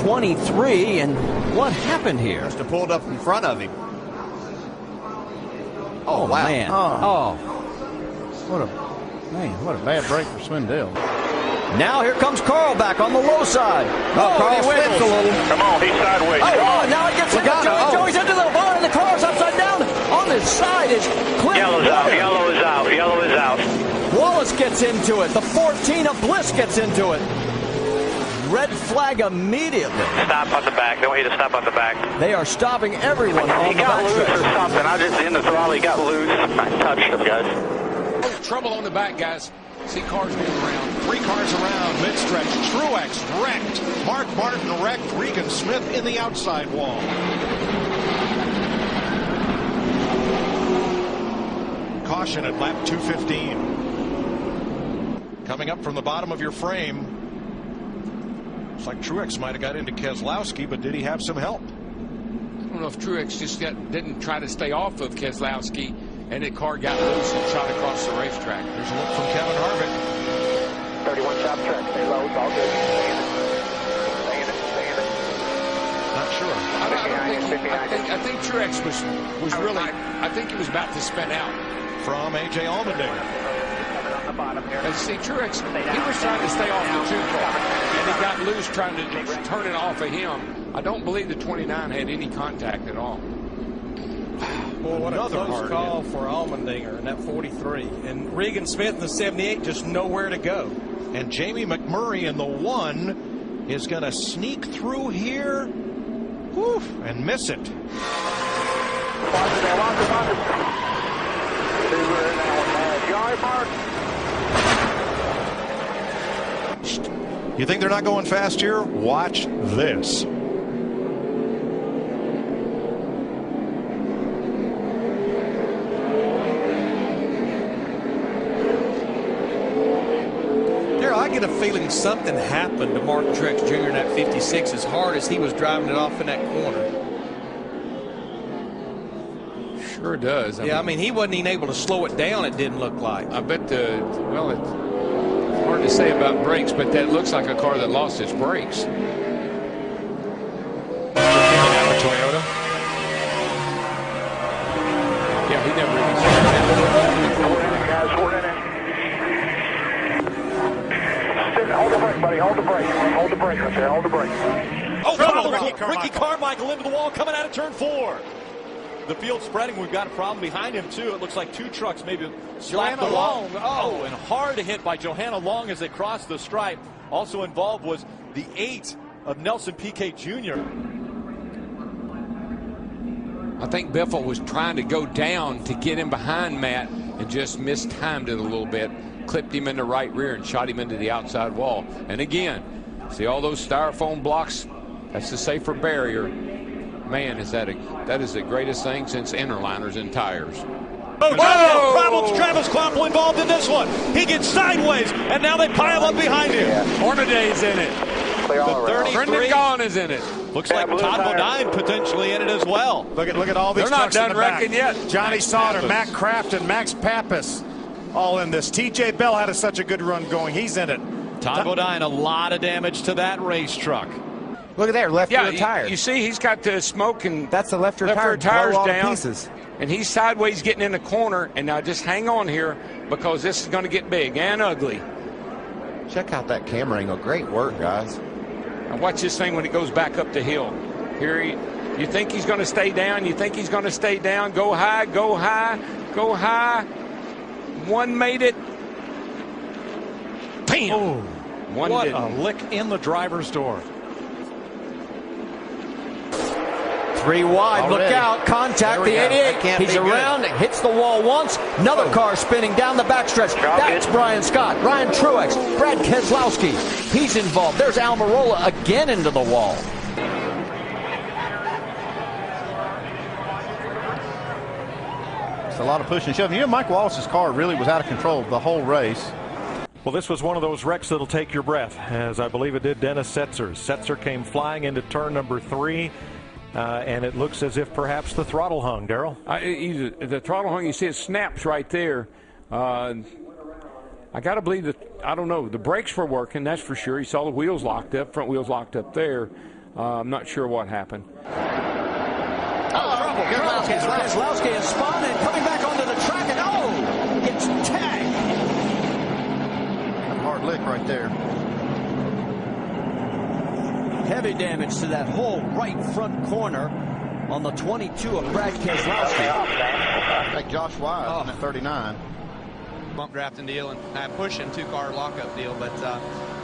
23, and what happened here? Must have pulled up in front of him. Oh, wow. Man. Oh. What a bad break for Swindell. Now here comes Carl back on the low side. Carl slips a little. Come on, he's sideways. Now he gets into Joey. Joey's into the bar, and the car's upside down. On his side is Clint. Yellow is out. Yellow is out. Wallace gets into it. The 14 of Bliss gets into it. Red flag immediately. Stop on the back. They want you to stop on the back. They are stopping everyone on the back. He got loose or something. I just in the throttle. He got loose. I touched him, guys. Oh, trouble on the back, guys. See cars moving around. 3 cars around mid-stretch. Truex wrecked. Mark Martin wrecked. Regan Smith in the outside wall. Caution at lap 215. Coming up from the bottom of your frame. Looks like Truex might have got into Keselowski, but did he have some help? I don't know if Truex just didn't try to stay off of Keselowski, and the car got loose and shot across the racetrack. There's a look from Kevin Harvick. 31 top track. Stay low. It's all good. Stay in it. Not sure. I think Truex was really. I think he was about to spin out. From A.J. Allmendinger. And see, Truex, he was trying to stay off the 2 car, and he got loose trying to turn it off of him. I don't believe the 29 had any contact at all. Boy, what a close call for Allmendinger in that 43. And Regan Smith in the 78 just nowhere to go. And Jamie McMurray in the 1 is going to sneak through here and miss it. You think they're not going fast here? Watch this. I get a feeling something happened to Martin Truex Jr. in that 56 as hard as he was driving it off in that corner. Sure does. I mean, he wasn't even able to slow it down, it didn't look like. I bet well, it's hard to say about brakes, but that looks like a car that lost its brakes. Toyota. Yeah, he never even Hold the brake, buddy. Hold the brake. Hold the brake up there. Hold the brake. Oh, Ricky Carmichael into the wall, coming out of turn 4. The field spreading. We've got a problem behind him, too. It looks like 2 trucks maybe slapped the wall. Oh, and hard hit by Johanna Long as they crossed the stripe. Also involved was the 8 of Nelson Piquet Jr. I think Biffle was trying to go down to get him behind Matt and just mistimed it a little bit. Clipped him in the right rear and shot him into the outside wall. And again, see all those styrofoam blocks? That's the safer barrier. Man, that is the greatest thing since interliners and tires. Oh, problems. Travis Kvapil involved in this one. He gets sideways, and now they pile up behind him. Hornaday's in it. The 33. Brendan Gaughan is in it. Looks like Todd Bodine potentially in it as well. Look at all these They're not trucks in done the back. wrecking yet. Johnny Sauter, Matt Crafton, Max Pappas, all in this. TJ Bell had such a good run going. He's in it. Todd Bodine, a lot of damage to that race truck. Look at there, left rear tire. You see he's got the smoke and That's the left rear tire. tires blow all down. to pieces. And he's sideways getting in the corner. And now just hang on here because this is going to get big and ugly. Check out that camera angle. Great work, guys. Now watch this thing when it goes back up the hill. Here you think he's going to stay down. You think he's going to stay down. Go high, go high, go high. One made it. Bam. Oh, One what didn't. a lick in the driver's door. 3 wide. Already. Look out. Contact the 88. He's around. Hits the wall once. Another car spinning down the backstretch. That's Brian Scott. Ryan Truex. Brad Keselowski. He's involved. There's Almirola again into the wall. It's a lot of push and shove. You know, Mike Wallace's car really was out of control the whole race. Well, this was one of those wrecks that'll take your breath, as I believe it did Dennis Setzer's. Setzer came flying into turn number 3, and it looks as if perhaps the throttle hung, Darrell. The throttle hung, you see it snaps right there. I got to believe that, I don't know, the brakes were working, that's for sure. You saw the wheels locked up, front wheels locked up there. I'm not sure what happened. Keselowski is spun and coming back onto the track, and gets tagged. A hard lick right there. Heavy damage to that whole right front corner on the 22 of Brad Keselowski. Like Josh Wise at 39. Bump drafting deal and pushing 2-car lockup deal, but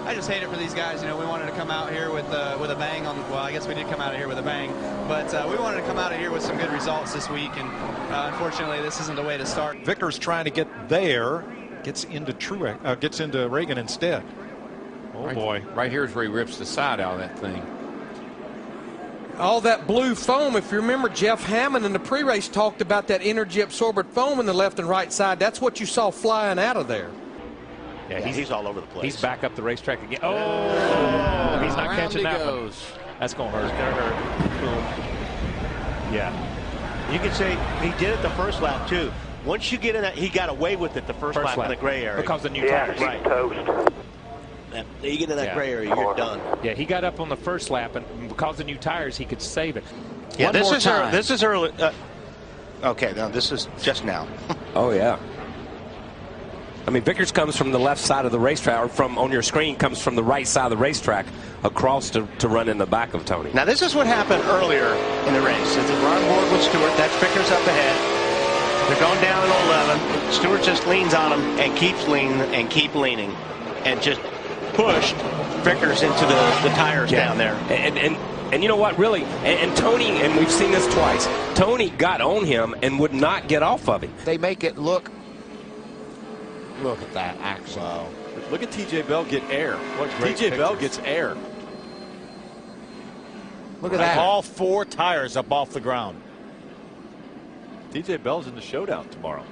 I just hate it for these guys. You know, we wanted to come out here with a bang on. Well, I guess we did come out of here with a bang, but we wanted to come out of here with some good results this week, and unfortunately, this isn't the way to start. Vickers trying to get there, gets into Reagan instead. Oh boy! Right here is where he rips the side out of that thing. All that blue foam, if you remember, Jeff Hammond in the pre-race talked about that energy absorbent foam in the left and right side. That's what you saw flying out of there. Yeah, he's all over the place. He's back up the racetrack again. Oh, he's not catching that one. That's going to hurt. It's going to hurt. Cool. Yeah. You can say he did it the first lap, too. Once you get in that, he got away with it the first lap in the gray area. Because of the new tires. Right. Toast. You get in that gray area, you're done. Yeah, he got up on the first lap, and because of new tires, he could save it. Yeah, this is early. Okay, now this is just now. Oh, yeah. I mean, Vickers comes from the left side of the racetrack, or from on your screen comes from the right side of the racetrack across to run in the back of Tony. Now, this is what happened earlier in the race. As we're on board with Stewart, that's Vickers up ahead. They're going down in 11. Stewart just leans on him and keeps leaning and leaning and just pushed Vickers into the tires down there. And you know what, really, and Tony, and we've seen this twice, Tony got on him and would not get off of him. They make it look at that action. Wow. Look at TJ Bell get air. What great TJ Bell pictures. gets air. Look at that. All 4 tires up off the ground. TJ Bell's in the showdown tomorrow.